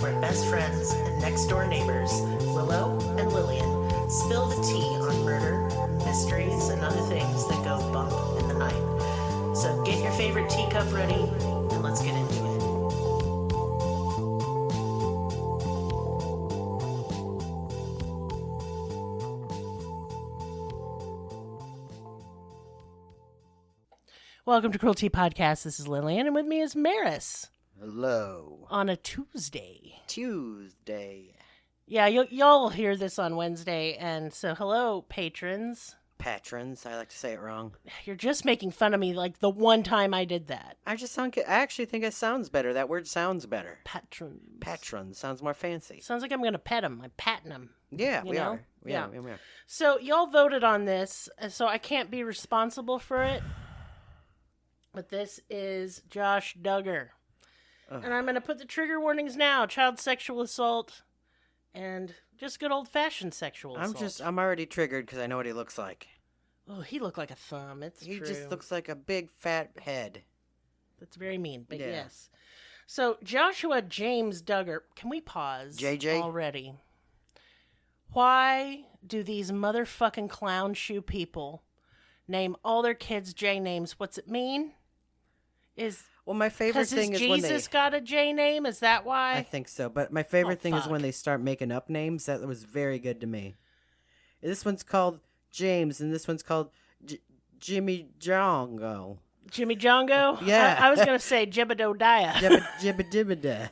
where best friends and next-door neighbors, Willow and Lillian, spill the tea on murder, mysteries, and other things that go bump in the night. So get your favorite teacup ready, and let's get into it. Welcome to Cruelty Podcast. This is Lillian, and with me is Merris. Hello. On a Tuesday. Yeah, y'all hear this on Wednesday, and so hello, patrons. Patrons, I like to say it wrong. You're just making fun of me like the one time I did that. I actually think it sounds better. That word sounds better. Patrons. Patrons sounds more fancy. Sounds like I'm going to pet them. I'm patting them. Yeah, we are. Yeah. We are. So y'all voted on this, so I can't be responsible for it. But this is Josh Duggar. And I'm going to put the trigger warnings now. Child sexual assault and just good old-fashioned sexual assault. I'm already triggered because I know what he looks like. Oh, he looked like a thumb. He just looks like a big fat head. That's very mean, but yes. So, Joshua James Duggar, can we pause JJ? Already? Why do these motherfucking clown shoe people name all their kids J names? What's it mean? Well, my favorite thing is when Jesus got a J name? Is that why? I think so, but my favorite thing is when they start making up names. That was very good to me. This one's called James, and this one's called Jimmy Jongo. Jimmy Jongo? Yeah. I was going to say Jebediah. Jibba-dibba-da.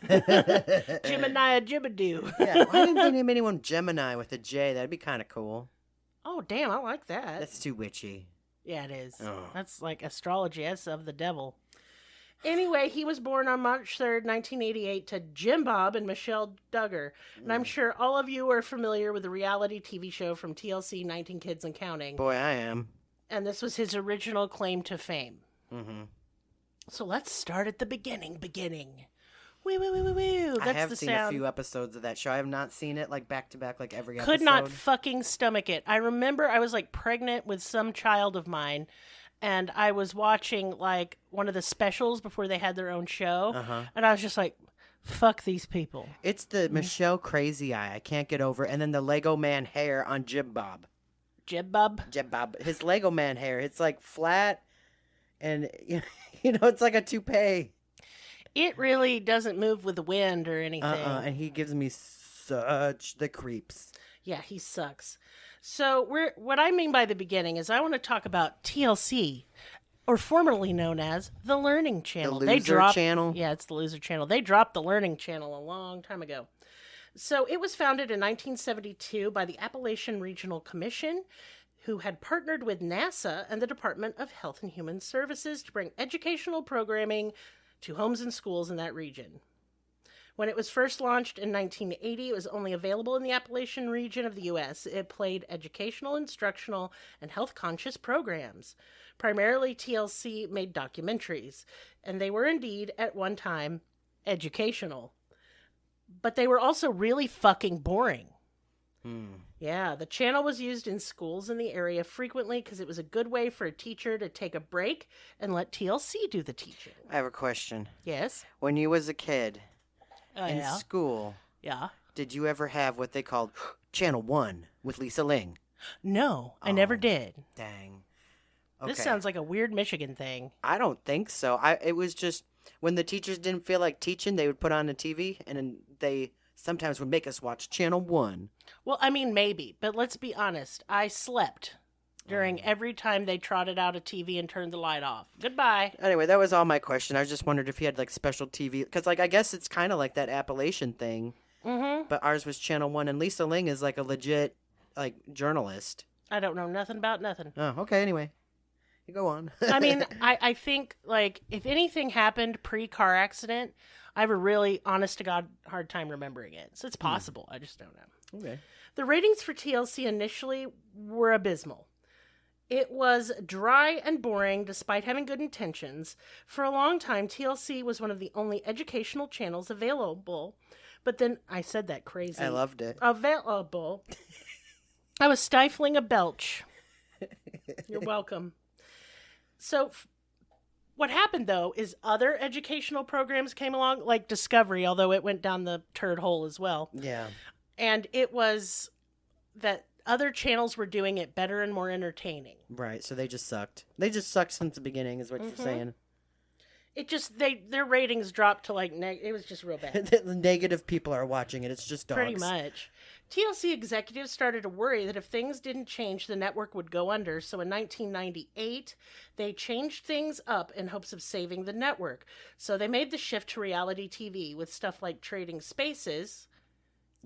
Jeminiah Jibbadoo. Yeah, why didn't they name anyone Gemini with a J? That'd be kind of cool. Oh, damn, I like that. That's too witchy. Yeah, it is. Oh. That's like astrology. That's of the devil. Anyway, he was born on March 3rd, 1988 to Jim Bob and Michelle Duggar. And I'm sure all of you are familiar with the reality TV show from TLC, 19 Kids and Counting. Boy, I am. And this was his original claim to fame. Mm-hmm. So let's start at the beginning. Woo, woo, woo, woo, woo. That's I have the seen sound. a few episodes of that show. I have not seen it like back to back like every episode. Could not fucking stomach it. I remember I was like pregnant with some child of mine, and I was watching like one of the specials before they had their own show, and I was just like, fuck these people. It's the Michelle Crazy Eye. I can't get over it. And then the Lego Man hair on Jib Bob. Jib Bob? Jib Bob. His Lego Man hair. It's like flat, and it's like a toupee. It really doesn't move with the wind or anything. And he gives me such the creeps. Yeah, he sucks. So what I mean by the beginning is I want to talk about TLC, or formerly known as the Learning Channel. The Loser Channel? Yeah, it's the Loser Channel. They dropped the Learning Channel a long time ago. So it was founded in 1972 by the Appalachian Regional Commission, who had partnered with NASA and the Department of Health and Human Services to bring educational programming to homes and schools in that region. When it was first launched in 1980, it was only available in the Appalachian region of the U.S. It played educational, instructional, and health-conscious programs. Primarily, TLC made documentaries, and they were indeed, at one time, educational. But they were also really fucking boring. Yeah, the channel was used in schools in the area frequently because it was a good way for a teacher to take a break and let TLC do the teaching. I have a question. Yes? When you was a kid in yeah. school, Yeah. did you ever have what they called Channel 1 with Lisa Ling? No, I never did. Dang. This Okay. sounds like a weird Michigan thing. I don't think so. It was just when the teachers didn't feel like teaching, they would put on the TV, and then they sometimes would make us watch Channel 1. Well, I mean, maybe, but let's be honest. I slept during every time they trotted out a TV and turned the light off. Goodbye. Anyway, that was all my question. I just wondered if you had like special TV, because like I guess it's kind of like that Appalachian thing. Mm-hmm. But ours was Channel 1, and Lisa Ling is like a legit like journalist. I don't know nothing about nothing. Oh, okay. Anyway, you go on. I mean, I think, like, if anything happened pre-car accident, I have a really, honest-to-God, hard time remembering it. So it's possible. I just don't know. Okay. The ratings for TLC initially were abysmal. It was dry and boring despite having good intentions. For a long time, TLC was one of the only educational channels available. But then, I said that crazy. I loved it. Available. I was stifling a belch. You're welcome. So, What happened, though, is other educational programs came along, like Discovery, although it went down the turd hole as well. Yeah. And it was that other channels were doing it better and more entertaining. Right, so they just sucked. They just sucked since the beginning, is what you're saying. It just, their ratings dropped to like, it was just real bad. The negative people are watching it. It's just dogs. Pretty much. TLC executives started to worry that if things didn't change, the network would go under. So in 1998, they changed things up in hopes of saving the network. So they made the shift to reality TV with stuff like Trading Spaces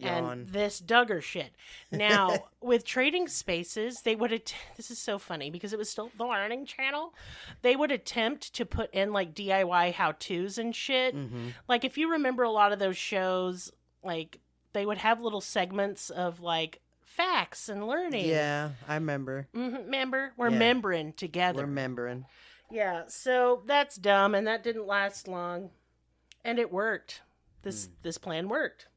and this Duggar shit. Now, with Trading Spaces, they would this is so funny because it was still the Learning Channel. They would attempt to put in like DIY how-tos and shit. Mm-hmm. Like if you remember a lot of those shows, like they would have little segments of like facts and learning. Yeah, I remember. Mm-hmm. Remember? We're membering together. We're membering. Yeah, so that's dumb, and that didn't last long. And it worked. This plan worked.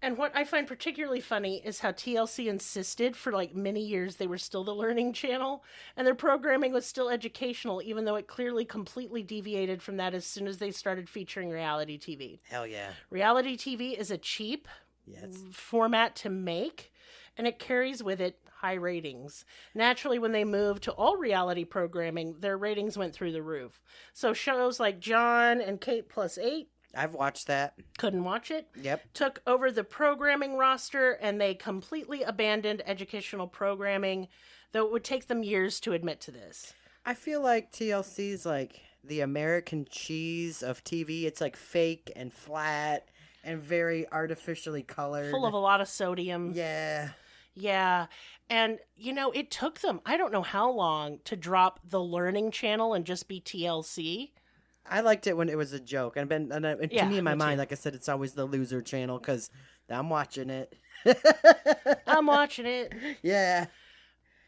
And what I find particularly funny is how TLC insisted for like many years they were still the Learning Channel, and their programming was still educational, even though it clearly completely deviated from that as soon as they started featuring reality TV. Hell yeah. Reality TV is a cheap format to make, and it carries with it high ratings. Naturally, when they moved to all reality programming, their ratings went through the roof. So shows like John and Kate Plus 8, I've watched that. couldn't watch it. Yep. Took over the programming roster, and they completely abandoned educational programming, though it would take them years to admit to this. I feel like TLC's like the American cheese of TV. It's like fake and flat and very artificially colored. Full of a lot of sodium. Yeah. Yeah. And, you know, it took them, I don't know how long, to drop the Learning Channel and just be TLC. I liked it when it was a joke. And to me, in my mind, too. like I said, it's always the loser channel because I'm watching it. I'm watching it. Yeah.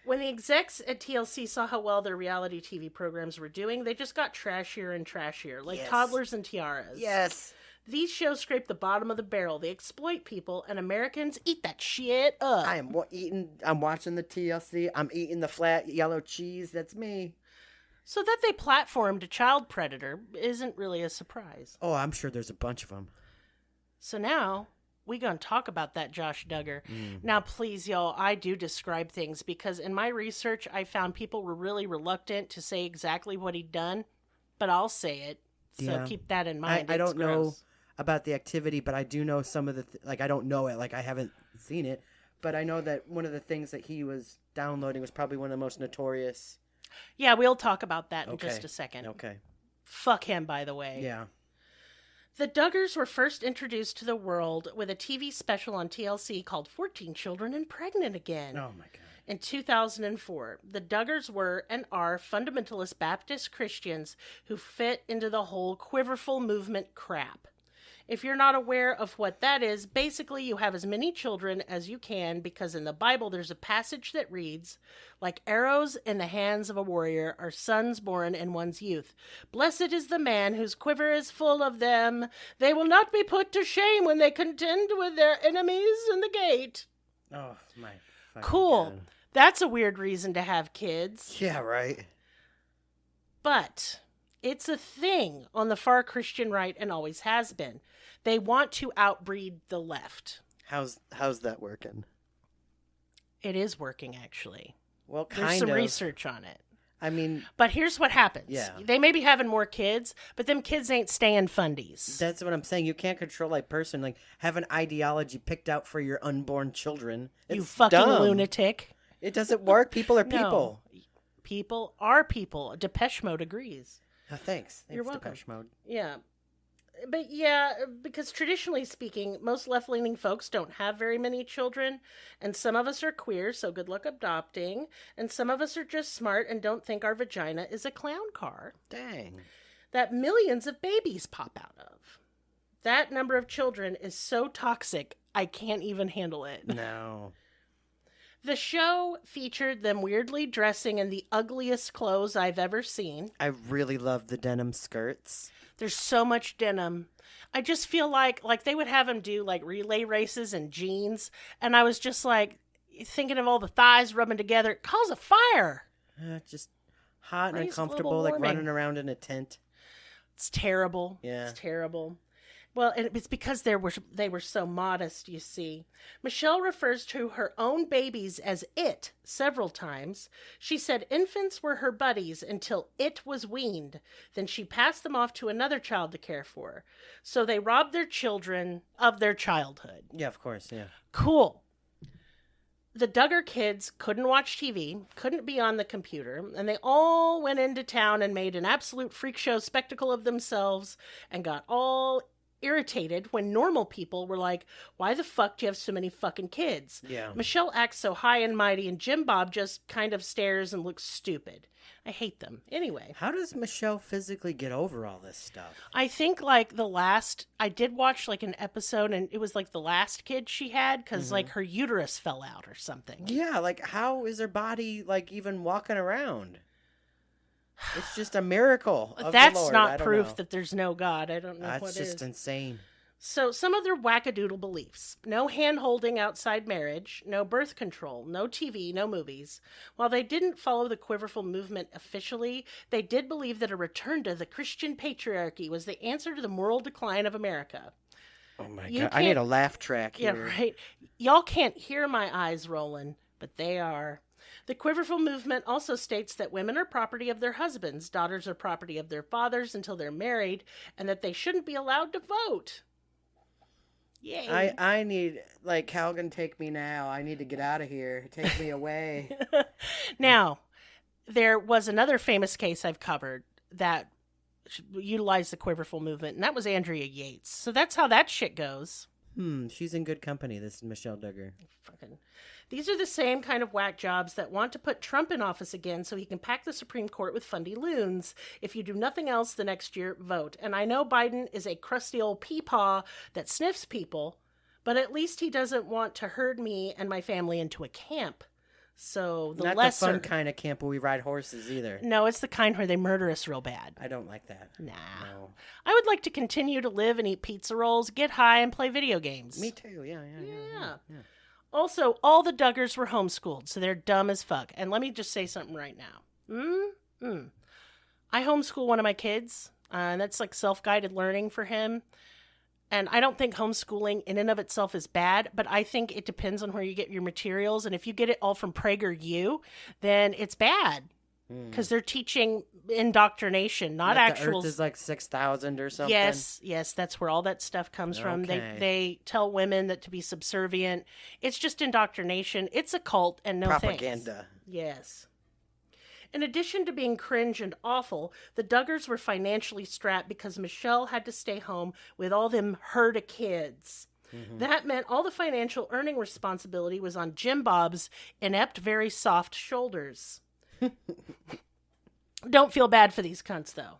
When the execs at TLC saw how well their reality TV programs were doing, they just got trashier and trashier, like Toddlers and Tiaras. Yes. These shows scrape the bottom of the barrel. They exploit people, and Americans eat that shit up. I'm watching the TLC. I'm eating the flat yellow cheese. That's me. So that they platformed a child predator isn't really a surprise. Oh, I'm sure there's a bunch of them. So now we're going to talk about that Josh Duggar. Now, please, y'all, I do describe things because in my research, I found people were really reluctant to say exactly what he'd done, but I'll say it. So keep that in mind. I don't know about the activity, but I do know some of the, I don't know it, like I haven't seen it, but I know that one of the things that he was downloading was probably one of the most notorious. Yeah, we'll talk about that in just a second. Okay. Fuck him, by the way. Yeah. The Duggars were first introduced to the world with a TV special on TLC called 14 Children and Pregnant Again. Oh, my God. In 2004, the Duggars were and are fundamentalist Baptist Christians who fit into the whole Quiverfull movement crap. If you're not aware of what that is, basically you have as many children as you can because in the Bible there's a passage that reads, like arrows in the hands of a warrior are sons born in one's youth. Blessed is the man whose quiver is full of them. They will not be put to shame when they contend with their enemies in the gate. Oh, my fucking Cool. God. That's a weird reason to have kids. Yeah, right. But it's a thing on the far Christian right and always has been. They want to outbreed the left. How's that working? It is working, actually. Well, kind of. There's some research on it. I mean... But here's what happens. Yeah. They may be having more kids, but them kids ain't staying fundies. That's what I'm saying. You can't control a person. Like, have an ideology picked out for your unborn children. It's you fucking dumb. lunatic. It doesn't work. People are No. people. People are people. Depeche Mode agrees. Oh, thanks. You're welcome. Depeche Mode. Yeah. But yeah, because traditionally speaking, most left-leaning folks don't have very many children, and some of us are queer, so good luck adopting, and some of us are just smart and don't think our vagina is a clown car. Dang. That millions of babies pop out of. That number of children is so toxic, I can't even handle it. No. The show featured them weirdly dressing in the ugliest clothes I've ever seen. I really love the denim skirts. There's so much denim. I just feel like they would have them do like relay races in jeans. And I was just like thinking of all the thighs rubbing together. It causes a fire. Just Hot and uncomfortable, like running around in a tent. It's terrible. Yeah. It's terrible. Well, and it's because they were so modest, you see. Michelle refers to her own babies as it several times. She said infants were her buddies until it was weaned. Then she passed them off to another child to care for. So they robbed their children of their childhood. Yeah, of course, yeah. Cool. The Duggar kids couldn't watch TV, couldn't be on the computer, and they all went into town and made an absolute freak show spectacle of themselves and got all irritated when normal people were like, why the fuck do you have so many fucking kids? Yeah. Michelle acts so high and mighty, and Jim Bob just kind of stares and looks stupid. I hate them. Anyway. How does Michelle physically get over all this stuff? I think I did watch like an episode, and it was like the last kid she had because like her uterus fell out or something. Yeah, like how is her body like even walking around? It's just a miracle. That's the Lord. Not proof that there's no God. I don't know what is. That's just insane. So some of their wackadoodle beliefs. No hand-holding outside marriage, no birth control, no TV, no movies. While they didn't follow the Quiverfull movement officially, they did believe that a return to the Christian patriarchy was the answer to the moral decline of America. Oh my God. I need a laugh track here. Yeah, right. Y'all can't hear my eyes rolling, but they are. The Quiverfull movement also states that women are property of their husbands, daughters are property of their fathers until they're married, and that they shouldn't be allowed to vote. Yay. I need, like, Calgon, take me now. I need to get out of here. Take me away. Now, there was another famous case I've covered that utilized the Quiverfull movement, and that was Andrea Yates. So that's how that shit goes. She's in good company. This is Michelle Duggar. These are the same kind of whack jobs that want to put Trump in office again so he can pack the Supreme Court with Fundie loons. If you do nothing else the next year, vote. And I know Biden is a crusty old peepaw that sniffs people, but at least he doesn't want to herd me and my family into a camp. So Not the fun kind of camp where we ride horses either. No, it's the kind where they murder us real bad. I don't like that. Nah. No. I would like to continue to live and eat pizza rolls, get high, and play video games. Me too. Yeah. Also, all the Duggars were homeschooled, so they're dumb as fuck. And let me just say something right now. I homeschool one of my kids, and that's like self-guided learning for him. And I don't think homeschooling in and of itself is bad, but I think it depends on where you get your materials. And if you get it all from PragerU, then it's bad. Because they're teaching indoctrination, not like actual. The Earth is like 6,000 or something. Yes, that's where all that stuff comes from. They tell women that to be subservient. It's just indoctrination. It's a cult, and no propaganda. Thanks. Yes. In addition to being cringe and awful, the Duggars were financially strapped because Michelle had to stay home with all them herd of kids. That meant all the financial earning responsibility was on Jim Bob's inept, very soft shoulders. Don't feel bad for these cunts, though.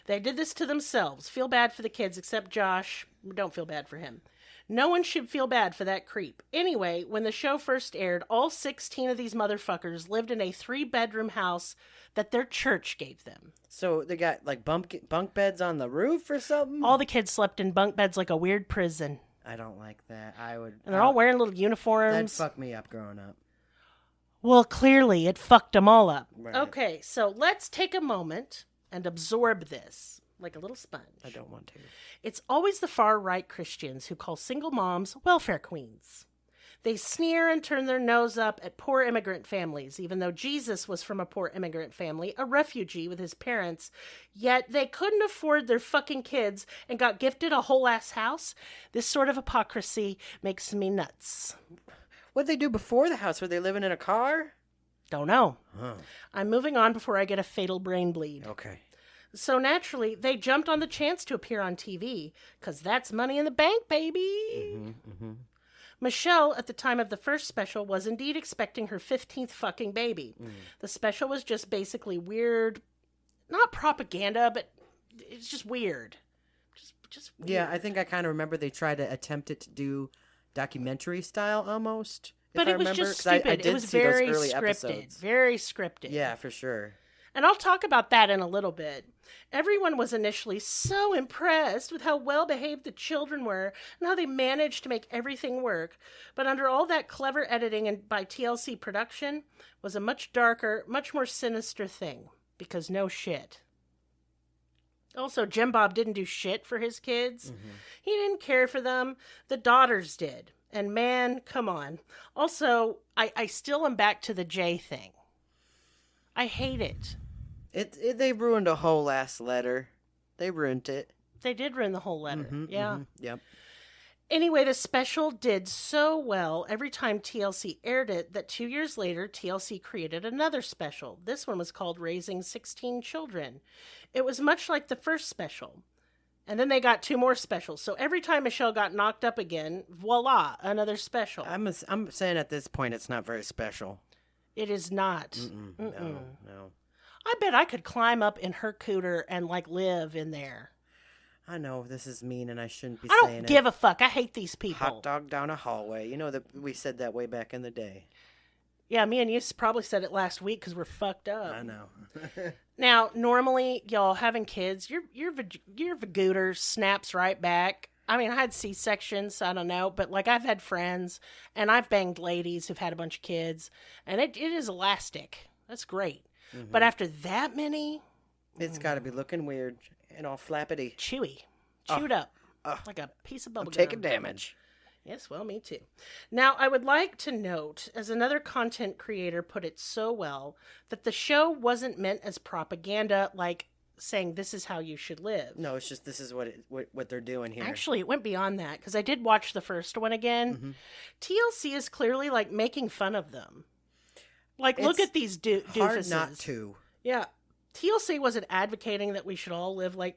They did this to themselves. Feel bad for the kids, except Josh. Don't feel bad for him. No one should feel bad for that creep. Anyway, when the show first aired, all 16 of these motherfuckers lived in a 3-bedroom house that their church gave them. So they got like bunk beds on the roof or something? All the kids slept in bunk beds like a weird prison. I don't like that. And they're all wearing little uniforms. That fucked me up growing up. Well, clearly it fucked them all up. Right. Okay, so let's take a moment and absorb this like a little sponge. I don't want to. It's always the far-right Christians who call single moms welfare queens. They sneer and turn their nose up at poor immigrant families, even though Jesus was from a poor immigrant family, a refugee with his parents, yet they couldn't afford their fucking kids and got gifted a whole-ass house. This sort of hypocrisy makes me nuts. What'd they do before the house? Were they living in a car? Don't know. Huh. I'm moving on before I get a fatal brain bleed. Okay. So naturally, they jumped on the chance to appear on TV, because that's money in the bank, baby. Michelle, at the time of the first special, was indeed expecting her 15th fucking baby. The special was just basically weird, not propaganda, but it's just weird. Just weird. Yeah, I think I kind of remember they tried to attempt it to do documentary style almost. But it was just stupid. It was very scripted. Very scripted. Yeah, for sure. And I'll talk about that in a little bit. Everyone was initially so impressed with how well behaved the children were and how they managed to make everything work. But under all that clever editing and by TLC production was a much darker, much more sinister thing. because no shit. Also, Jim Bob didn't do shit for his kids. Mm-hmm. He didn't care for them. The daughters did. And man, come on. Also, I still am back to the J thing. I hate it. They ruined a whole ass letter. They ruined it. They did ruin the whole letter. Mm-hmm, yeah. Mm-hmm, yep. Anyway, the special did so well every time TLC aired it that 2 years later, TLC created another special. This one was called Raising 16 Children. It was much like the first special. And then they got 2 more specials. So every time Michelle got knocked up again, voila, another special. I'm saying at this point it's not very special. It is not. Mm-mm. No. I bet I could climb up in her cooter and live in there. I know this is mean and I shouldn't be saying it. I don't give a fuck. I hate these people. Hot dog down a hallway. You know that we said that way back in the day. Yeah, me and you probably said it last week because we're fucked up. I know. Now, normally, y'all having kids, your vagooter snaps right back. I mean, I had C-sections, so I don't know, but I've had friends and I've banged ladies who've had a bunch of kids, and it is elastic. That's great. Mm-hmm. But after that many, it's got to be looking weird and all flappity. Chewed up like a piece of bubble gum. Taking damage. Yes, well, me too. Now, I would like to note, as another content creator put it so well, that the show wasn't meant as propaganda, saying this is how you should live. No, it's just this is what they're doing here. Actually, it went beyond that, because I did watch the first one again. Mm-hmm. TLC is clearly, making fun of them. Look at these doofuses. Hard not to. Yeah. TLC wasn't advocating that we should all live like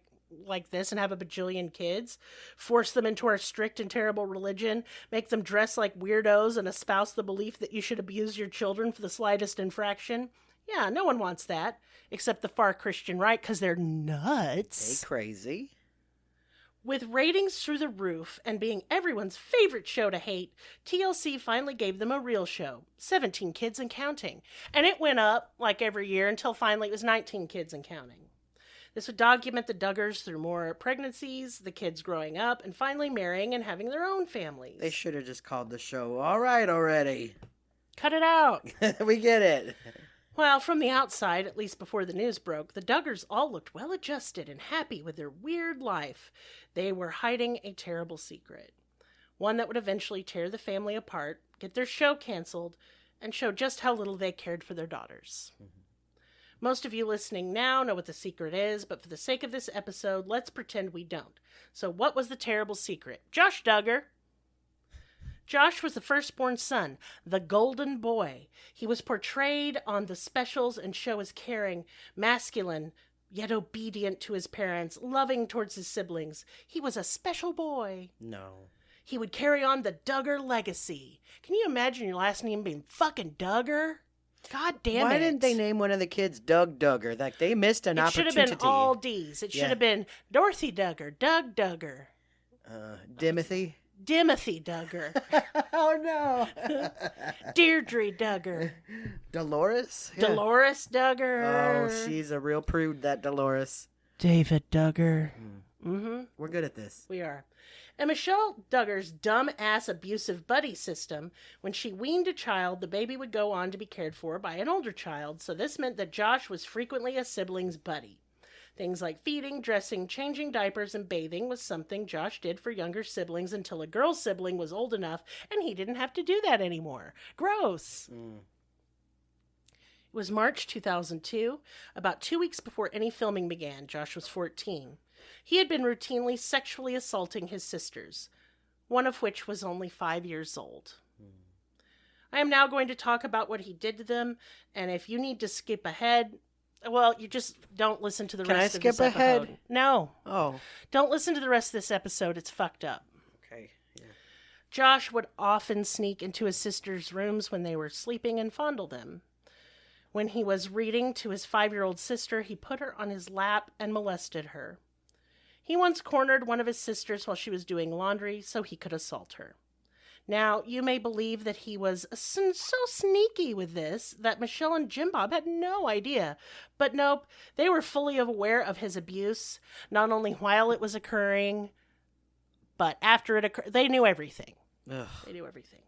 this and have a bajillion kids, force them into our strict and terrible religion, make them dress like weirdos and espouse the belief that you should abuse your children for the slightest infraction. Yeah, no one wants that, except the far Christian right, because they're nuts. They crazy. With ratings through the roof and being everyone's favorite show to hate, TLC finally gave them a real show, 17 Kids and Counting. And it went up, every year, until finally it was 19 Kids and Counting. This would document the Duggars through more pregnancies, the kids growing up, and finally marrying and having their own families. They should have just called the show, All Right Already. Cut it out. We get it. Well, from the outside, at least before the news broke, the Duggars all looked well-adjusted and happy with their weird life. They were hiding a terrible secret. One that would eventually tear the family apart, get their show canceled, and show just how little they cared for their daughters. Mm-hmm. Most of you listening now know what the secret is, but for the sake of this episode, let's pretend we don't. So what was the terrible secret? Josh Duggar. Josh was the firstborn son, the golden boy. He was portrayed on the specials and show as caring, masculine, yet obedient to his parents, loving towards his siblings. He was a special boy. No. He would carry on the Duggar legacy. Can you imagine your last name being fucking Duggar? God damn it. Why didn't they name one of the kids Doug Duggar? They missed an opportunity. It should have been all D's. It should have been Dorothy Duggar, Doug Duggar. Dimothy Duggar. Oh, no. Deirdre Duggar. Dolores? Yeah. Dolores Duggar. Oh, she's a real prude, that Dolores. David Duggar. Mm-hmm. We're good at this. We are. And Michelle Duggar's dumb-ass abusive buddy system, when she weaned a child, the baby would go on to be cared for by an older child, so this meant that Josh was frequently a sibling's buddy. Things like feeding, dressing, changing diapers, and bathing was something Josh did for younger siblings until a girl sibling was old enough and he didn't have to do that anymore. Gross. It was March 2002, about 2 weeks before any filming began. Josh was 14. He had been routinely sexually assaulting his sisters, one of which was only 5 years old. I am now going to talk about what he did to them, and if you need to skip ahead, well, you just don't listen to the rest of this episode. Can I skip ahead? No. Oh. Don't listen to the rest of this episode. It's fucked up. Okay. Yeah. Josh would often sneak into his sisters' rooms when they were sleeping and fondle them. When he was reading to his 5-year-old sister, he put her on his lap and molested her. He once cornered one of his sisters while she was doing laundry so he could assault her. Now, you may believe that he was so sneaky with this that Michelle and Jim Bob had no idea. But nope, they were fully aware of his abuse, not only while it was occurring, but after it occurred. They knew everything. Ugh. They knew everything.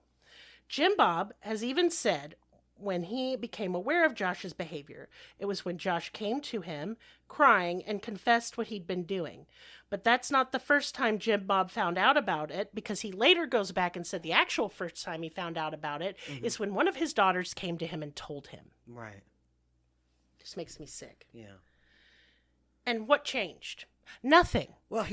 Jim Bob has even said, when he became aware of Josh's behavior. It was when Josh came to him, crying, and confessed what he'd been doing. But that's not the first time Jim Bob found out about it, because he later goes back and said the actual first time he found out about it is when one of his daughters came to him and told him. Right. Just makes me sick. Yeah. And what changed? Nothing. Well,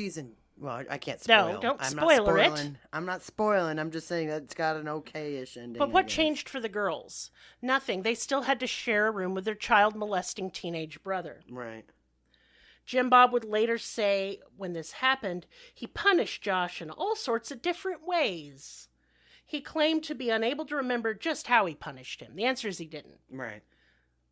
Well, I can't spoil. No, don't I'm spoiler not it. I'm not spoiling. I'm just saying that it's got an okay-ish ending. But what changed for the girls? Nothing. They still had to share a room with their child-molesting teenage brother. Right. Jim Bob would later say when this happened, he punished Josh in all sorts of different ways. He claimed to be unable to remember just how he punished him. The answer is he didn't. Right.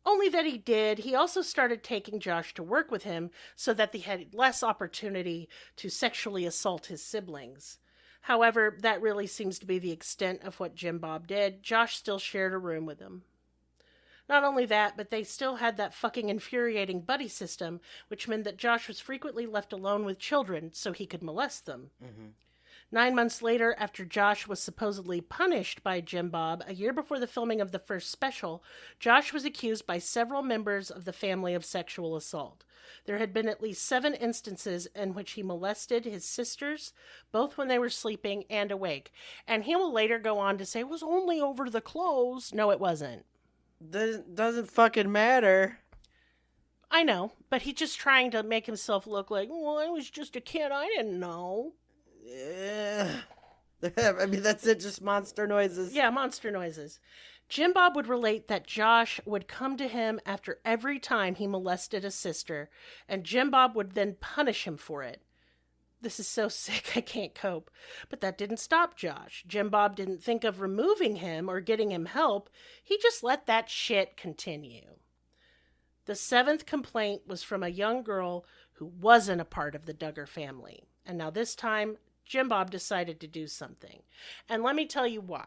Only that he did. He also started taking Josh to work with him so that he had less opportunity to sexually assault his siblings. However, that really seems to be the extent of what Jim Bob did. Josh still shared a room with him. Not only that, but they still had that fucking infuriating buddy system, which meant that Josh was frequently left alone with children so he could molest them. 9 months later, after Josh was supposedly punished by Jim Bob, a year before the filming of the first special, Josh was accused by several members of the family of sexual assault. There had been at least 7 instances in which he molested his sisters, both when they were sleeping and awake. And he will later go on to say, it was only over the clothes. No, it wasn't. Doesn't fucking matter. I know, but he's just trying to make himself look like, well, I was just a kid. I didn't know. I mean, that's it, just monster noises. Yeah, monster noises. Jim Bob would relate that Josh would come to him after every time he molested a sister, and Jim Bob would then punish him for it. This is so sick, I can't cope. But that didn't stop Josh. Jim Bob didn't think of removing him or getting him help. He just let that shit continue. The 7th complaint was from a young girl who wasn't a part of the Duggar family. And now this time, Jim Bob decided to do something. And let me tell you why.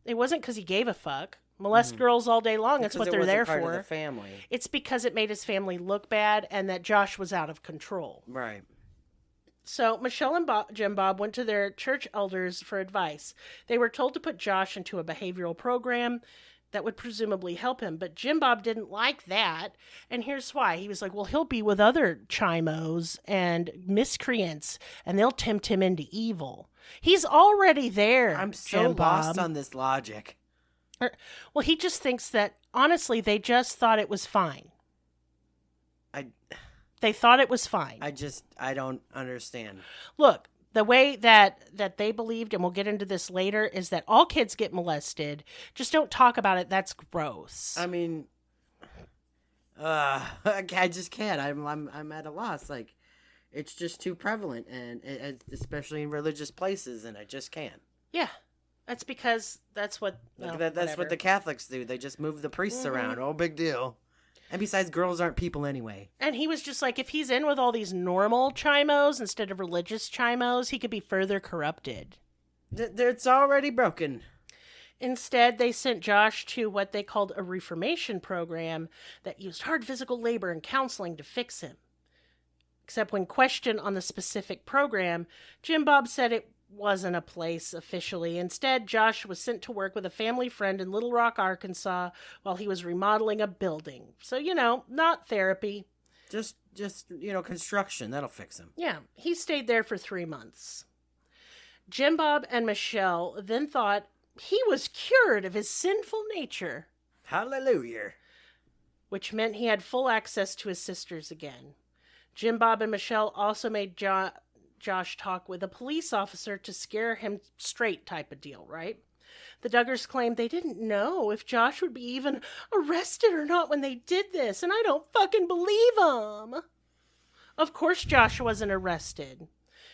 It wasn't because he gave a fuck. Molest girls all day long. That's what they're there for. Part of the family. It's because it made his family look bad and that Josh was out of control. Right. So Michelle and Jim Bob went to their church elders for advice. They were told to put Josh into a behavioral program that would presumably help him. But Jim Bob didn't like that. And here's why. He was like, well, he'll be with other chimos and miscreants, and they'll tempt him into evil. He's already there. I'm so lost on this logic. Well, he just thinks that, honestly, they just thought it was fine. They thought it was fine. I don't understand. Look, the way that they believed, and we'll get into this later, is that all kids get molested. Just don't talk about it. That's gross. I mean, I just can't. I'm at a loss. Like, it's just too prevalent, and especially in religious places, and I just can't. Yeah, that's because that's what that's what the Catholics do. They just move the priests around. Oh, big deal. And besides, girls aren't people anyway. And he was just like, if he's in with all these normal chimos instead of religious chimos, he could be further corrupted. It's already broken. Instead, they sent Josh to what they called a reformation program that used hard physical labor and counseling to fix him. Except when questioned on the specific program, Jim Bob said it wasn't a place officially. Instead, Josh was sent to work with a family friend in Little Rock, Arkansas, while he was remodeling a building. So, not therapy. Just construction. That'll fix him. Yeah, he stayed there for 3 months. Jim Bob and Michelle then thought he was cured of his sinful nature. Hallelujah. Which meant he had full access to his sisters again. Jim Bob and Michelle also made Josh talk with a police officer to scare him straight type of deal, right? The Duggars claimed they didn't know if Josh would be even arrested or not when they did this, and I don't fucking believe them. Of course Josh wasn't arrested.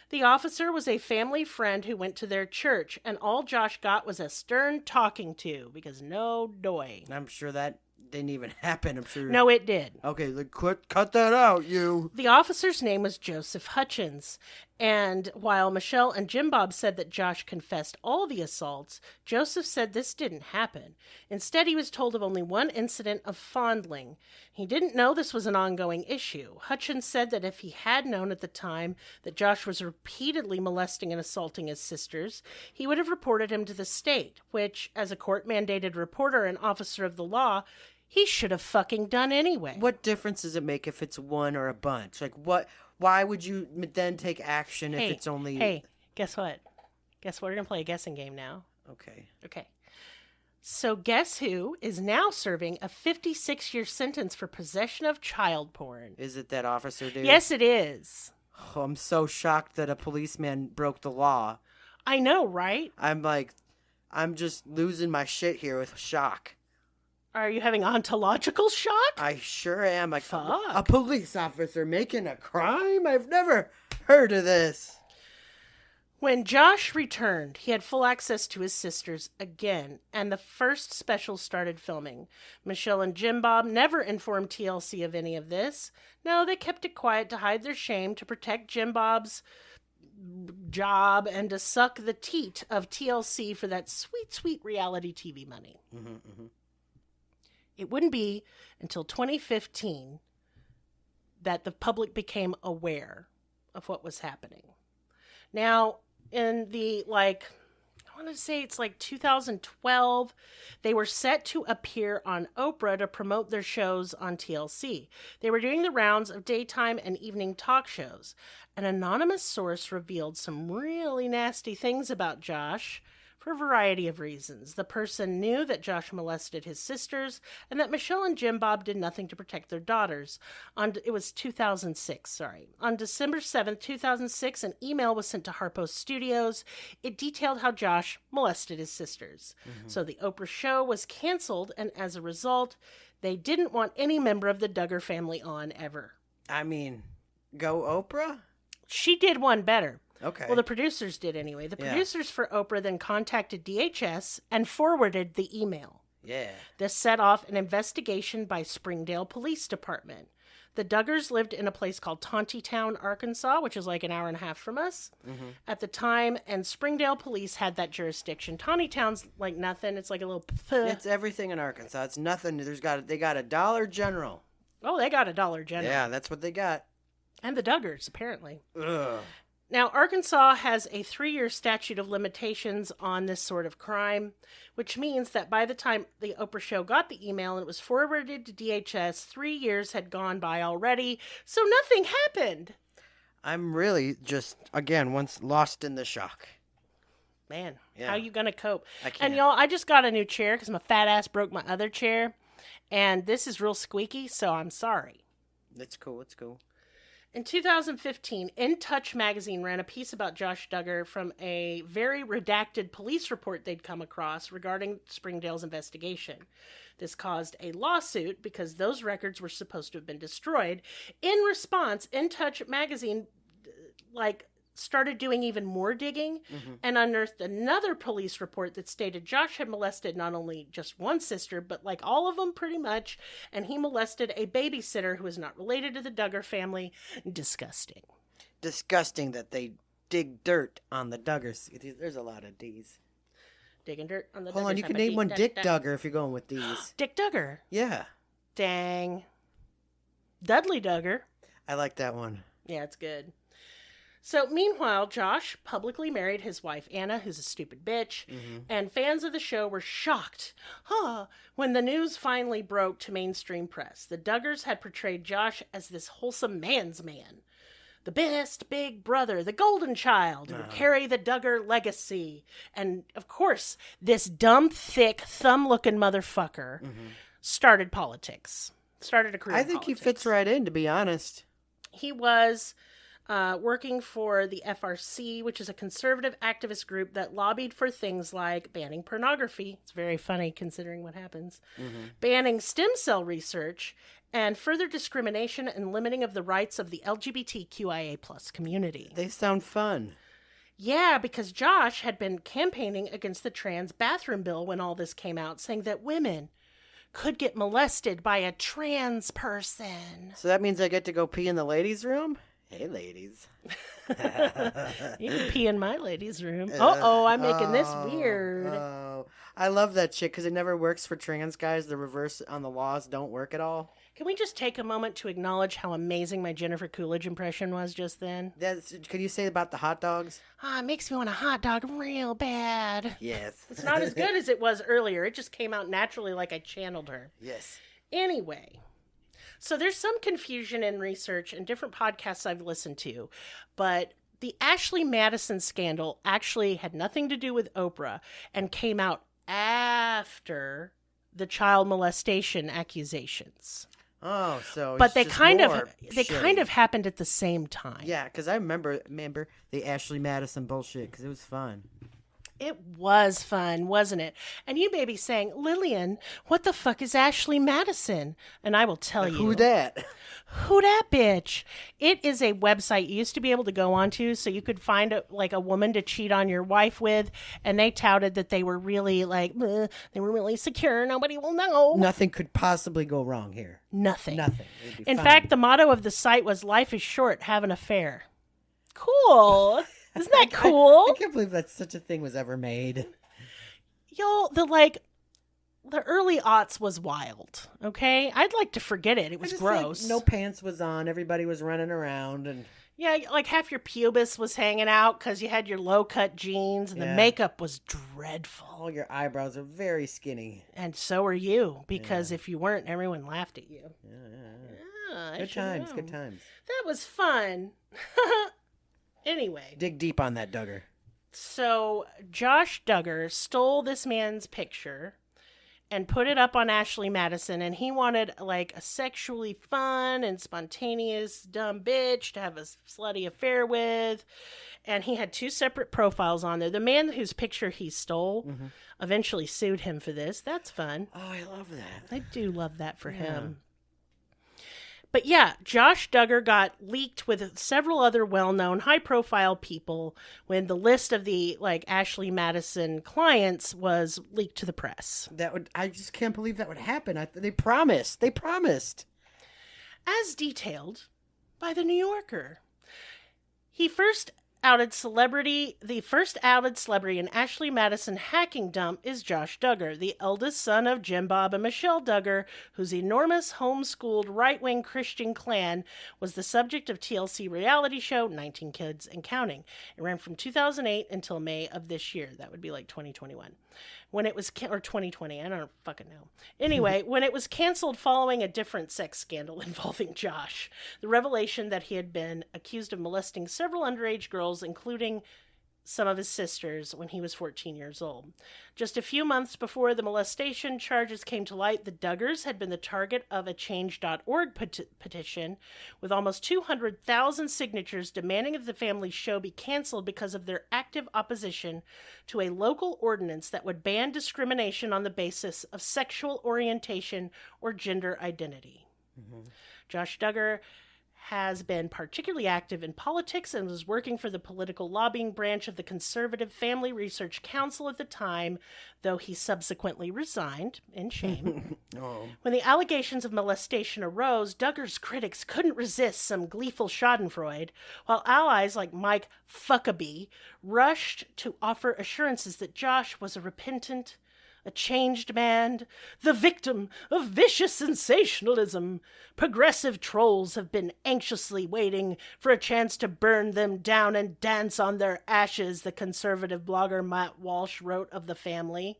The officer was a family friend who went to their church, and all Josh got was a stern talking to, because no doy. I'm sure that didn't even happen, I'm sure. No, it did. Okay, cut that out, you. The officer's name was Joseph Hutchins, And while Michelle and Jim Bob said that Josh confessed all the assaults, Joseph said this didn't happen. Instead, he was told of only one incident of fondling. He didn't know this was an ongoing issue. Hutchins said that if he had known at the time that Josh was repeatedly molesting and assaulting his sisters, he would have reported him to the state, which, as a court-mandated reporter and officer of the law, he should have fucking done anyway. What difference does it make if it's one or a bunch? Like, what? Why would you then take action if it's only... Hey, guess what? Guess what? We're going to play a guessing game now. Okay. So guess who is now serving a 56-year sentence for possession of child porn? Is it that officer dude? Yes, it is. Oh, I'm so shocked that a policeman broke the law. I know, right? I'm just losing my shit here with shock. Are you having ontological shock? I sure am. Like, fuck. A police officer making a crime? I've never heard of this. When Josh returned, he had full access to his sisters again, and the first special started filming. Michelle and Jim Bob never informed TLC of any of this. No, they kept it quiet to hide their shame, to protect Jim Bob's job, and to suck the teat of TLC for that sweet, sweet reality TV money. It wouldn't be until 2015 that the public became aware of what was happening. Now, in the, I want to say it's 2012, they were set to appear on Oprah to promote their shows on TLC. They were doing the rounds of daytime and evening talk shows. An anonymous source revealed some really nasty things about Josh, for a variety of reasons. The person knew that Josh molested his sisters and that Michelle and Jim Bob did nothing to protect their daughters. It was 2006, sorry. On December 7th, 2006, an email was sent to Harpo Studios. It detailed how Josh molested his sisters. So the Oprah show was canceled, and as a result, they didn't want any member of the Duggar family on ever. I mean, go Oprah? She did one better. Okay. Well, the producers did anyway. The producers for Oprah then contacted DHS and forwarded the email. Yeah. This set off an investigation by Springdale Police Department. The Duggars lived in a place called Tontitown, Arkansas, which is an hour and a half from us at the time, and Springdale Police had that jurisdiction. Tontitown's like nothing. It's like a little... It's everything in Arkansas. It's nothing. They got a Dollar General. Oh, they got a Dollar General. Yeah, that's what they got. And the Duggars, apparently. Ugh. Now, Arkansas has a 3-year statute of limitations on this sort of crime, which means that by the time the Oprah show got the email and it was forwarded to DHS, 3 years had gone by already, so nothing happened. I'm really just, again, once lost in the shock. Man, how you going to cope? I can't. And, y'all, I just got a new chair because my fat ass broke my other chair, and this is real squeaky, so I'm sorry. It's cool. It's cool. In 2015, In Touch magazine ran a piece about Josh Duggar from a very redacted police report they'd come across regarding Springdale's investigation. This caused a lawsuit because those records were supposed to have been destroyed. In response, In Touch magazine, started doing even more digging and unearthed another police report that stated Josh had molested not only just one sister, but all of them pretty much, and he molested a babysitter who is not related to the Duggar family. Disgusting. Disgusting that they dig dirt on the Duggars. There's a lot of D's. Digging dirt on the Duggars. Hold on, you can name one Dick Duggar if you're going with these. Dick Duggar? Yeah. Dang. Dudley Duggar. I like that one. Yeah, it's good. So, meanwhile, Josh publicly married his wife, Anna, who's a stupid bitch, and fans of the show were shocked when the news finally broke to mainstream press. The Duggars had portrayed Josh as this wholesome man's man, the best big brother, the golden child, who would carry the Duggar legacy. And, of course, this dumb, thick, thumb-looking motherfucker started politics, started a career in politics. He fits right in, to be honest. He was... working for the FRC, which is a conservative activist group that lobbied for things like banning pornography. It's very funny considering what happens. Banning stem cell research and further discrimination and limiting of the rights of the LGBTQIA+ community. They sound fun. Yeah, because Josh had been campaigning against the trans bathroom bill when all this came out, saying that women could get molested by a trans person. So that means I get to go pee in the ladies' room? Hey, ladies. You can pee in my ladies' room. I'm making this weird. I love that chick because it never works for trans guys. The reverse on the laws don't work at all. Can we just take a moment to acknowledge how amazing my Jennifer Coolidge impression was just then? Could you say about the hot dogs? It makes me want a hot dog real bad. Yes. It's not as good as it was earlier. It just came out naturally like I channeled her. Yes. Anyway, so there's some confusion in research and different podcasts I've listened to, but the Ashley Madison scandal actually had nothing to do with Oprah and came out after the child molestation accusations. Oh, so but they kind of happened at the same time. Yeah, because I remember the Ashley Madison bullshit because it was fun. It was fun, wasn't it? And you may be saying, Lillian, what the fuck is Ashley Madison? And I will tell you. Who that? Who that bitch? It is a website you used to be able to go onto so you could find a woman to cheat on your wife with. And they touted that they were really they were really secure. Nobody will know. Nothing could possibly go wrong here. Nothing. In fine. fact, the motto of the site was life is short, have an affair. Cool. Isn't that cool? I can't believe that such a thing was ever made. Yo, the early aughts was wild, okay? I'd like to forget it. It was gross. No pants was on. Everybody was running around. And yeah, like half your pubis was hanging out because you had your low-cut jeans, and the makeup was dreadful. All your eyebrows are very skinny. And so are you, because if you weren't, everyone laughed at you. Yeah. Good times. That was fun. Anyway. Dig deep on that, Duggar. So Josh Duggar stole this man's picture and put it up on Ashley Madison, and he wanted a sexually fun and spontaneous dumb bitch to have a slutty affair with. And he had 2 separate profiles on there. The man whose picture he stole eventually sued him for this. That's fun. Oh, I love that. I do love that for him. But yeah, Josh Duggar got leaked with several other well-known high-profile people when the list of the Ashley Madison clients was leaked to the press. I just can't believe that would happen. They promised. As detailed by the New Yorker. The first outed celebrity in Ashley Madison hacking dump is Josh Duggar, the eldest son of Jim Bob and Michelle Duggar, whose enormous homeschooled right-wing Christian clan was the subject of TLC reality show 19 Kids and Counting. It ran from 2008 until May of this year. That would be 2021. When it was, or 2020, I don't fucking know. Anyway, when it was canceled following a different sex scandal involving Josh, the revelation that he had been accused of molesting several underage girls, including some of his sisters, when he was 14 years old. Just a few months before the molestation charges came to light, the Duggars had been the target of a Change.org petition with almost 200,000 signatures demanding that the family's show be canceled because of their active opposition to a local ordinance that would ban discrimination on the basis of sexual orientation or gender identity. Josh Duggar has been particularly active in politics and was working for the political lobbying branch of the Conservative Family Research Council at the time, though he subsequently resigned in shame. When the allegations of molestation arose, Duggar's critics couldn't resist some gleeful schadenfreude, while allies like Mike Fuckabee rushed to offer assurances that Josh was a repentant, a changed man, the victim of vicious sensationalism. Progressive trolls have been anxiously waiting for a chance to burn them down and dance on their ashes, the conservative blogger Matt Walsh wrote of the family.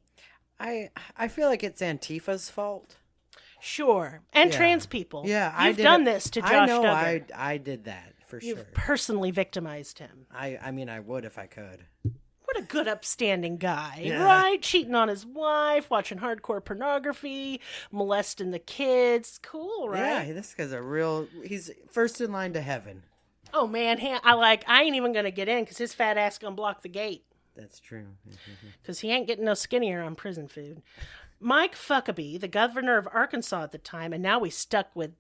I feel like it's Antifa's fault. Sure. And trans people. Yeah, You've done this to Josh Duggar. I did that, for sure. You've personally victimized him. I mean, I would if I could. What a good upstanding guy, right? Cheating on his wife, watching hardcore pornography, molesting the kids. Cool, right? Yeah, this guy's he's first in line to heaven. Oh, man, I ain't even going to get in because his fat ass going to block the gate. That's true. Because he ain't getting no skinnier on prison food. Mike Fuckabee, the governor of Arkansas at the time, and now we stuck with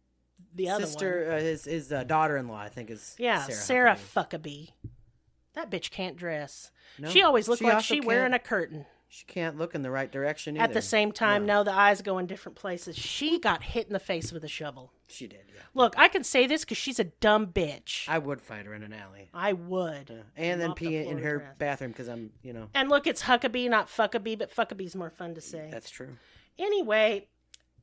the other one. His daughter-in-law, I think, is Sarah Fuckabee. That bitch can't dress. No, she always looked like she wearing a curtain. She can't look in the right direction either. At the same time, no, the eyes go in different places. She got hit in the face with a shovel. She did, yeah. Look, I can say this because she's a dumb bitch. I would fight her in an alley. I would. And then pee in her bathroom because I'm, And look, it's Huckabee, not Fuckabee, but Fuckabee's more fun to say. That's true. Anyway,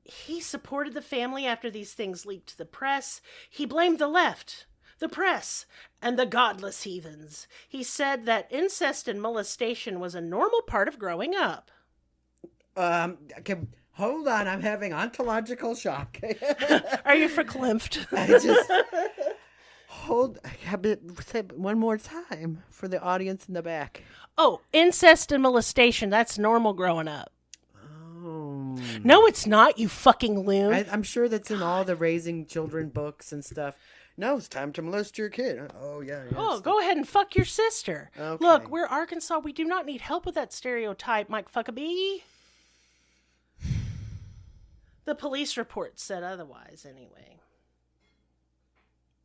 he supported the family after these things leaked to the press. He blamed the left, the press, and the godless heathens. He said that incest and molestation was a normal part of growing up. Okay, hold on, I'm having ontological shock. Are you verklempt? I just say it one more time for the audience in the back. Oh, incest and molestation, that's normal growing up. Oh. No, it's not, you fucking loon. I'm sure that's in all the raising children books and stuff. No, it's time to molest your kid. Oh, yeah. Oh, go ahead and fuck your sister. Okay. Look, we're Arkansas. We do not need help with that stereotype, Mike Fuckabee. The police report said otherwise, anyway.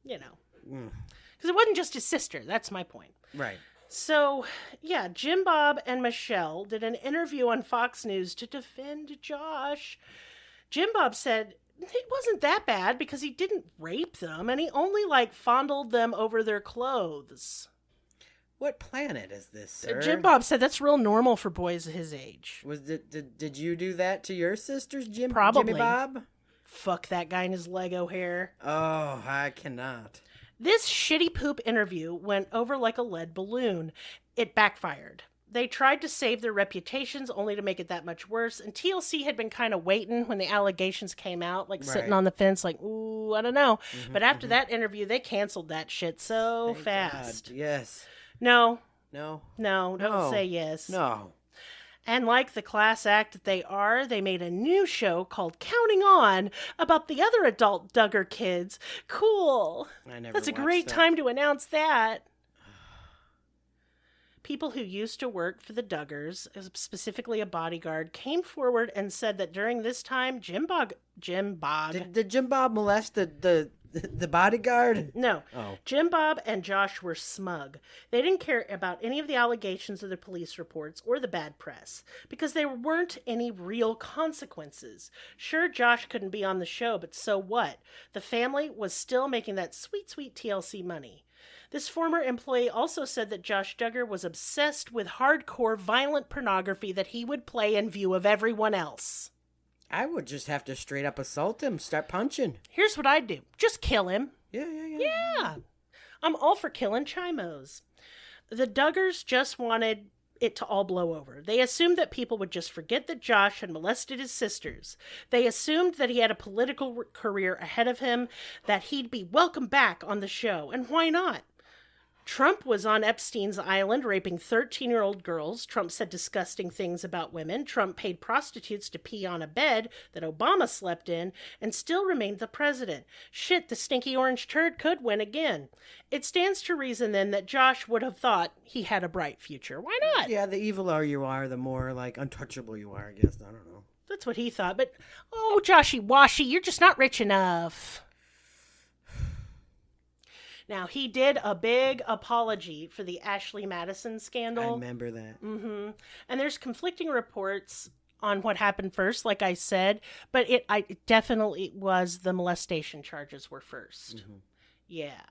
Because it wasn't just his sister. That's my point. Right. So, yeah, Jim Bob and Michelle did an interview on Fox News to defend Josh. Jim Bob said it wasn't that bad because he didn't rape them and he only fondled them over their clothes. What planet is this, sir? Jim Bob said that's real normal for boys his age. Did you do that to your sisters, Probably. Jimmy Bob? Fuck that guy in his Lego hair. Oh, I cannot. This shitty poop interview went over like a lead balloon. It backfired. They tried to save their reputations only to make it that much worse. And TLC had been kind of waiting when the allegations came out, sitting on the fence, ooh, I don't know. Mm-hmm, but after that interview, they canceled that shit so Thank fast. God. Yes. No. No. No, don't say yes. No. And like the class act that they are, they made a new show called Counting On about the other adult Duggar kids. Cool. That's a great time to announce that. People who used to work for the Duggars, specifically a bodyguard, came forward and said that during this time, Jim Bob... Did Jim Bob molest the bodyguard? No. Oh. Jim Bob and Josh were smug. They didn't care about any of the allegations of the police reports or the bad press because there weren't any real consequences. Sure, Josh couldn't be on the show, but so what? The family was still making that sweet, sweet TLC money. This former employee also said that Josh Duggar was obsessed with hardcore violent pornography that he would play in view of everyone else. I would just have to straight up assault him, start punching. Here's what I'd do. Just kill him. Yeah. I'm all for killing chimos. The Duggars just wanted it to all blow over. They assumed that people would just forget that Josh had molested his sisters. They assumed that he had a political career ahead of him, that he'd be welcome back on the show. And why not? Trump was on Epstein's island raping 13-year-old girls. Trump said disgusting things about women. Trump paid prostitutes to pee on a bed that Obama slept in and still remained the president. Shit, the stinky orange turd could win again. It stands to reason then that Josh would have thought he had a bright future. Why not? Yeah, the eviler you are, the more untouchable you are, I guess. I don't know. That's what he thought. But, oh, Joshy Washy, you're just not rich enough. Now, he did a big apology for the Ashley Madison scandal. I remember that. Mm-hmm. And there's conflicting reports on what happened first, like I said, but it definitely was the molestation charges were first. Mm-hmm. Yeah.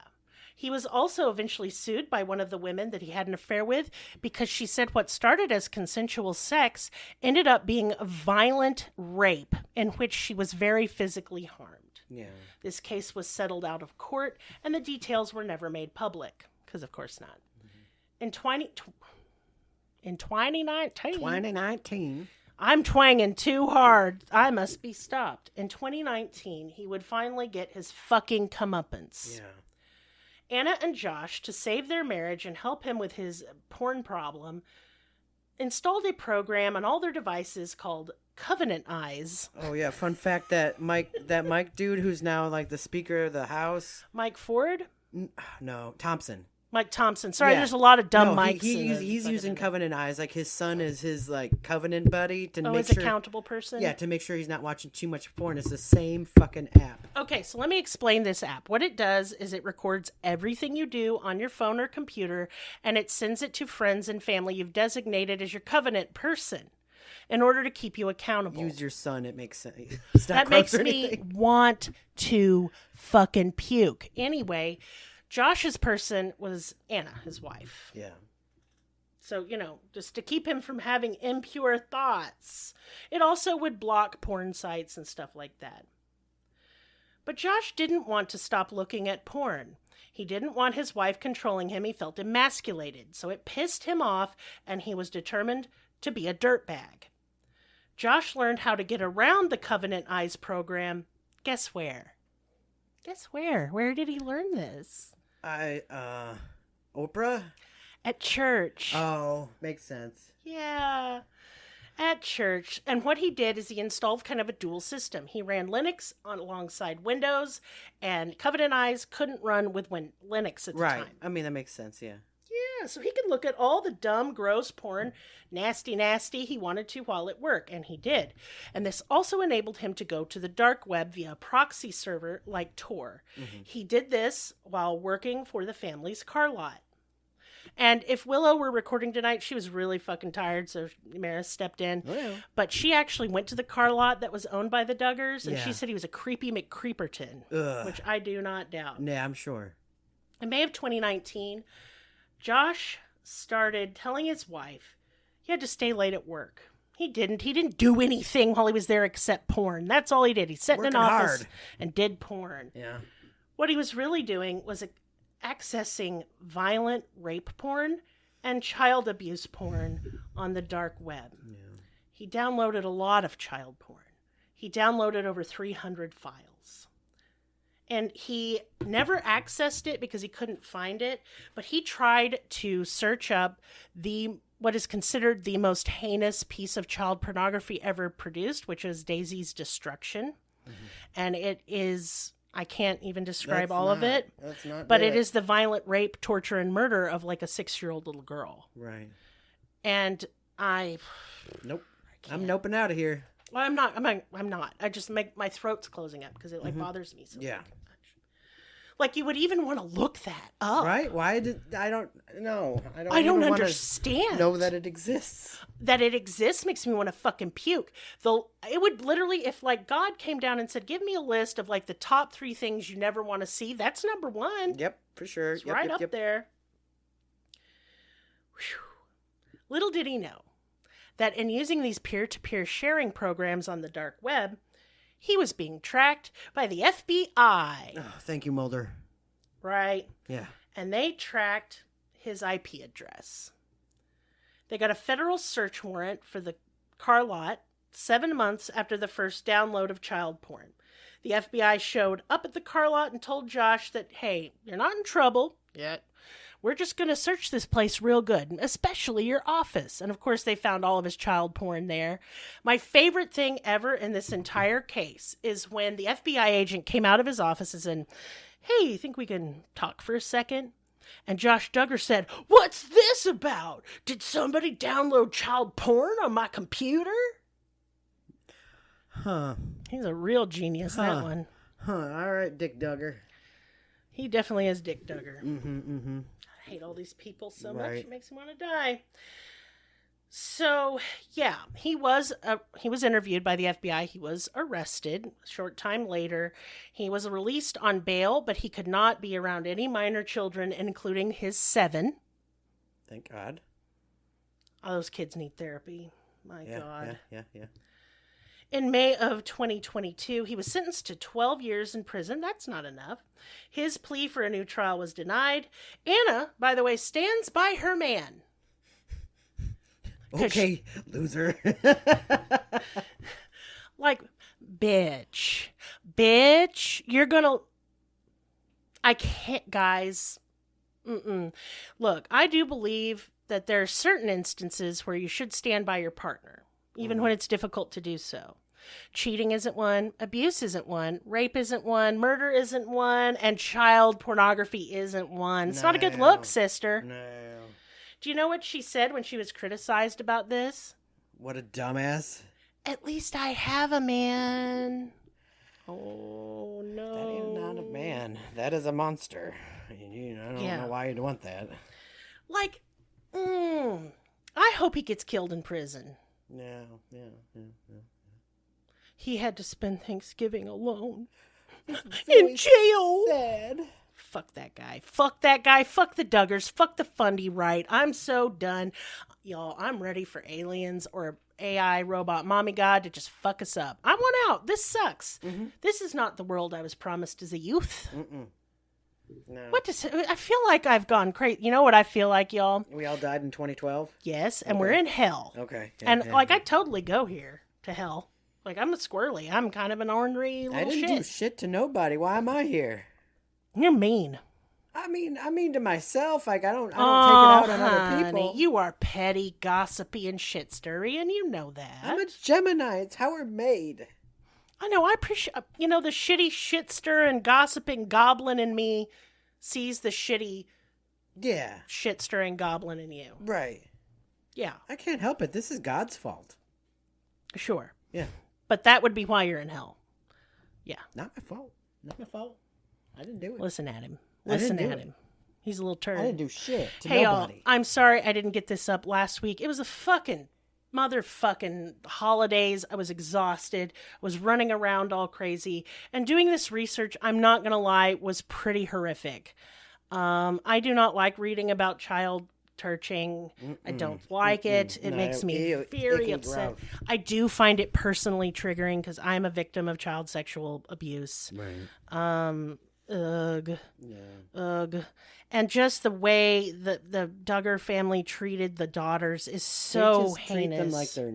He was also eventually sued by one of the women that he had an affair with because she said what started as consensual sex ended up being a violent rape in which she was very physically harmed. Yeah. This case was settled out of court, and the details were never made public, because of course not. Mm-hmm. In 2019, I'm twanging too hard. I must be stopped. In 2019, he would finally get his fucking comeuppance. Yeah. Anna and Josh, to save their marriage and help him with his porn problem, installed a program on all their devices called Covenant Eyes. Oh yeah, fun fact that Mike dude who's now the Speaker of the House. Mike Ford? No, Thompson. Mike Thompson. Sorry, there's a lot of dumb Mikes. He's using Covenant Eyes. Like, his son is his, like, Covenant buddy to make sure... accountable person? Yeah, to make sure he's not watching too much porn. It's the same fucking app. Okay, so let me explain this app. What it does is it records everything you do on your phone or computer, and it sends it to friends and family you've designated as your Covenant person in order to keep you accountable. Use your son. It makes sense. That makes me want to fucking puke. Anyway... Josh's person was Anna, his wife. Yeah. So, just to keep him from having impure thoughts. It also would block porn sites and stuff like that. But Josh didn't want to stop looking at porn. He didn't want his wife controlling him. He felt emasculated. So it pissed him off, and he was determined to be a dirtbag. Josh learned how to get around the Covenant Eyes program. Guess where? Guess where? Where did he learn this? Oprah? At church. Oh, makes sense. Yeah, at church. And what he did is he installed kind of a dual system. He ran Linux alongside Windows, and Covenant Eyes couldn't run with Linux at the time. I mean, that makes sense, yeah. Yeah, so he could look at all the dumb, gross porn, nasty he wanted to while at work, and he did. And this also enabled him to go to the dark web via a proxy server like Tor. Mm-hmm. He did this while working for the family's car lot. And if Willow were recording tonight, she was really fucking tired, so Merris stepped in. Oh, yeah. But she actually went to the car lot that was owned by the Duggars, and she said he was a creepy McCreeperton, which I do not doubt. Yeah, I'm sure. In May of 2019... Josh started telling his wife he had to stay late at work. He didn't do anything while he was there except porn. That's all he did. He sat in an office and did porn. Yeah. What he was really doing was accessing violent rape porn and child abuse porn on the dark web. Yeah. He downloaded a lot of child porn. He downloaded over 300 files. And he never accessed it because he couldn't find it, but he tried to search up what is considered the most heinous piece of child pornography ever produced, which is Daisy's Destruction. Mm-hmm. And it is, I can't even describe of it, but it is the violent rape, torture, and murder of like a 6-year-old little girl. Right. And Nope. I'm noping out of here. Well, I'm not. I just my throat's closing up because it bothers me so much. Like, you would even want to look that up. Right? Why I don't know. I don't understand. Know that it exists. That it exists makes me want to fucking puke. It would literally, if like God came down and said, give me a list of like the top 3 things you never want to see, that's number 1. Yep, for sure. It's right up there. Whew. Little did he know that in using these peer-to-peer sharing programs on the dark web, he was being tracked by the FBI. Oh, thank you, Mulder. Right. Yeah. And they tracked his IP address. They got a federal search warrant for the car lot 7 months after the first download of child porn. The FBI showed up at the car lot and told Josh that, hey, you're not in trouble yet. We're just going to search this place real good, especially your office. And, of course, they found all of his child porn there. My favorite thing ever in this entire case is when the FBI agent came out of his office and said, hey, you think we can talk for a second? And Josh Duggar said, what's this about? Did somebody download child porn on my computer? Huh. He's a real genius, that one. Huh. All right, Dick Duggar. He definitely is Dick Duggar. Mm-hmm, mm-hmm. I hate all these people so much. It makes me want to die. So, yeah, he was interviewed by the FBI. He was arrested a short time later. He was released on bail, but he could not be around any minor children, including his 7. Thank God. All those kids need therapy. My God. Yeah. In May of 2022, he was sentenced to 12 years in prison. That's not enough. His plea for a new trial was denied. Anna, by the way, stands by her man. Okay, loser. Like, bitch, you're gonna... I can't, guys. Look, I do believe that there are certain instances where you should stand by your partner, even when it's difficult to do so. Cheating isn't one. Abuse isn't one. Rape isn't one. Murder isn't one. And child pornography isn't one. It's not a good look, sister. No. Do you know what she said when she was criticized about this? What a dumbass. At least I have a man. Oh, no. That is not a man. That is a monster. I don't know why you'd want that. Like, I hope he gets killed in prison. Yeah. He had to spend Thanksgiving alone in jail. Sad. Fuck that guy. Fuck that guy. Fuck the Duggars. Fuck the Fundie right. I'm so done. Y'all, I'm ready for aliens or AI robot mommy god to just fuck us up. I want out. This sucks. Mm-hmm. This is not the world I was promised as a youth. No. I feel like I've gone crazy. You know what I feel like, y'all? We all died in 2012? Yes, and we're in hell. Okay. I totally go here to hell. Like, I'm a squirrely. I'm kind of an ornery little shit. I didn't do shit to nobody. Why am I here? You're mean. I mean to myself. Like, I don't take it out on other people. You are petty, gossipy, and shit stirry, and you know that. I'm a Gemini. It's how we're made. I know. I appreciate, the shitty, shit stirring, gossiping goblin in me sees the shitty, shit stirring goblin in you. Right. Yeah. I can't help it. This is God's fault. Sure. Yeah. But that would be why you're in hell. Yeah. Not my fault. Not my fault. I didn't do it. Listen at him. Listen at him. He's a little turd. I didn't do shit to nobody. Y'all, I'm sorry I didn't get this up last week. It was a fucking motherfucking holidays. I was exhausted. I was running around all crazy. And doing this research, I'm not going to lie, was pretty horrific. I do not like reading about child torturing. I don't like it. It makes me very upset. I do find it personally triggering because I'm a victim of child sexual abuse. Right. Ugh. And just the way the Duggar family treated the daughters is so heinous. Treat them like they're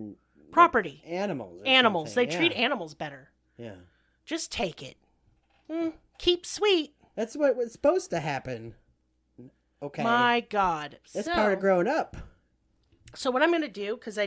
property. Animals. They treat animals better. Yeah. Just take it. Keep sweet. That's what was supposed to happen. Okay. My God. That's part of growing up. So what I'm going to do, because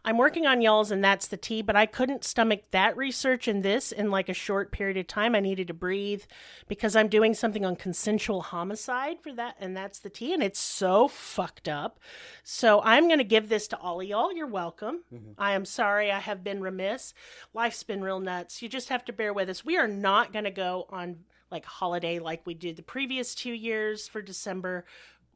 I'm working on y'all's and that's the tea, but I couldn't stomach that research and this in like a short period of time. I needed to breathe because I'm doing something on consensual homicide for that, and that's the tea, and it's so fucked up. So I'm going to give this to all of y'all. You're welcome. Mm-hmm. I am sorry I have been remiss. Life's been real nuts. You just have to bear with us. We are not going to go on like holiday like we did the previous 2 years for December.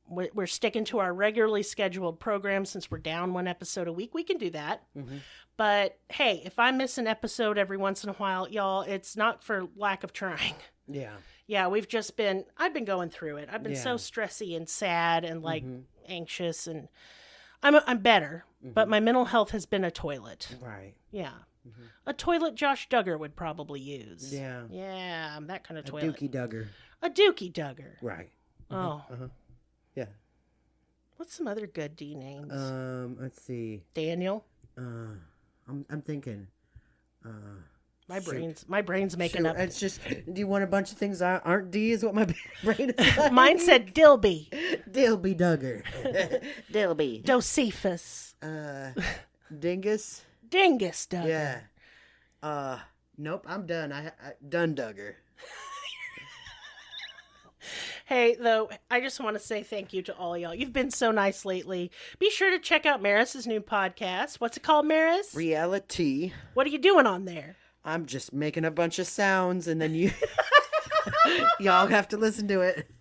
We're sticking to our regularly scheduled program since we're down one episode a week. We can do that. Mm-hmm. But hey, if I miss an episode every once in a while, y'all, it's not for lack of trying. Yeah. Yeah, I've been going through it. I've been so stressy and sad and like anxious, and I'm better, but my mental health has been a toilet. Right. Yeah. Mm-hmm. A toilet Josh Duggar would probably use. Yeah. Yeah, that kind of toilet. A Dookie Duggar. Right. Oh. Yeah. What's some other good D names? Let's see. Daniel. I'm thinking. My brain's making up. It's just. Do you want a bunch of things that aren't D? Is what my brain is like. Mine said Dilby. Dilby Duggar. Dilby. Josephus. Dingus. Dingus Duggar. Yeah. Nope. I'm done. I done Duggar. Hey, though, I just want to say thank you to all y'all. You've been so nice lately. Be sure to check out Merris's new podcast. What's it called, Merris? Reality. What are you doing on there? I'm just making a bunch of sounds, and then y'all have to listen to it.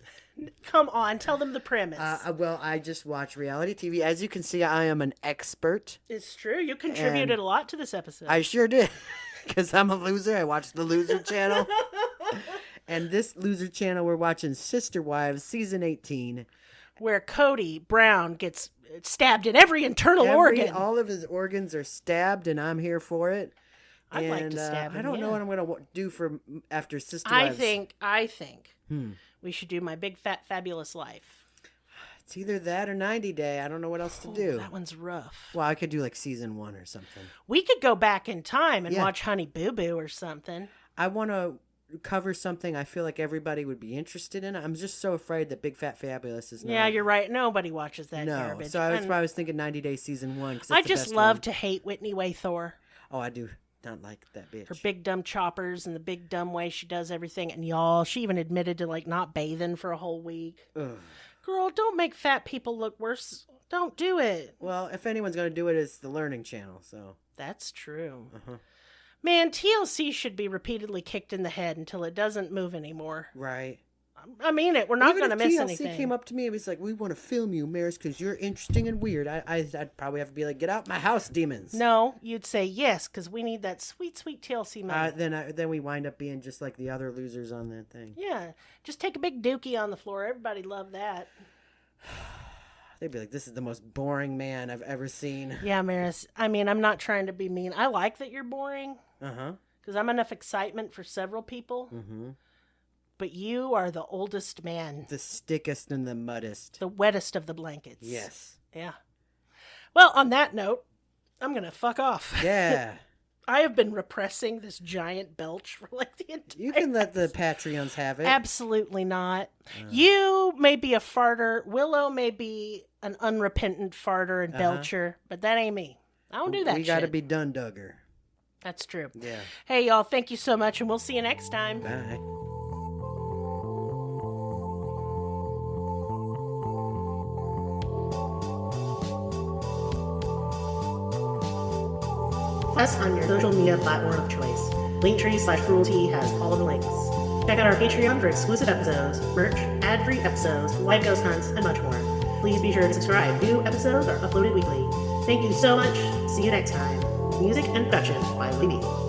Come on, tell them the premise. Well, I just watch reality TV. As you can see, I am an expert. It's true. You contributed a lot to this episode. I sure did, because I'm a loser. I watch the Loser Channel. And this Loser Channel, we're watching Sister Wives, season 18. Where Cody Brown gets stabbed in every internal organ. All of his organs are stabbed, and I'm here for it. I'd like to stab him, I don't know what I'm going to do after Sister Wives. I think we should do My Big Fat Fabulous Life. It's either that or 90 Day. I don't know what else to do. That one's rough. Well, I could do like season 1 or something. We could go back in time and watch Honey Boo Boo or something. I want to cover something I feel like everybody would be interested in. I'm just so afraid that Big Fat Fabulous is not. Yeah, you're right. Nobody watches that garbage. So that's why I was thinking 90 Day season 1. I just love to hate Whitney Way Thor. Oh, I do. not like that bitch. Her big dumb choppers and the big dumb way she does everything. And y'all, she even admitted to like not bathing for a whole week. Ugh. Girl, don't make fat people look worse. Don't do it. Well, if anyone's going to do it, it's the Learning Channel, so. That's true. Uh-huh. Man, TLC should be repeatedly kicked in the head until it doesn't move anymore. Right. I mean it. We're not going to miss anything. TLC came up to me and was like, we want to film you, Merris, because you're interesting and weird. I'd probably have to be like, get out my house, demons. No, you'd say yes, because we need that sweet, sweet TLC money. Then we wind up being just like the other losers on that thing. Yeah. Just take a big dookie on the floor. Everybody loved that. They'd be like, this is the most boring man I've ever seen. Yeah, Merris. I mean, I'm not trying to be mean. I like that you're boring. Uh-huh. Because I'm enough excitement for several people. Mm-hmm. But you are the oldest man. The stickest and the muddest. The wettest of the blankets. Yes. Yeah. Well, on that note, I'm going to fuck off. Yeah. I have been repressing this giant belch for like the entire... You can let the Patreons have it. Absolutely not. You may be a farter. Willow may be an unrepentant farter and belcher, but that ain't me. I don't do that shit. We got to be done, Duggar. That's true. Yeah. Hey, y'all, thank you so much, and we'll see you next time. Bye. Us on your social media platform of choice. Linktree/cruelty has all of the links. Check out our Patreon for exclusive episodes, merch, ad-free episodes, live ghost hunts, and much more. Please be sure to subscribe. New episodes are uploaded weekly. Thank you so much. See you next time. Music and production by Libby.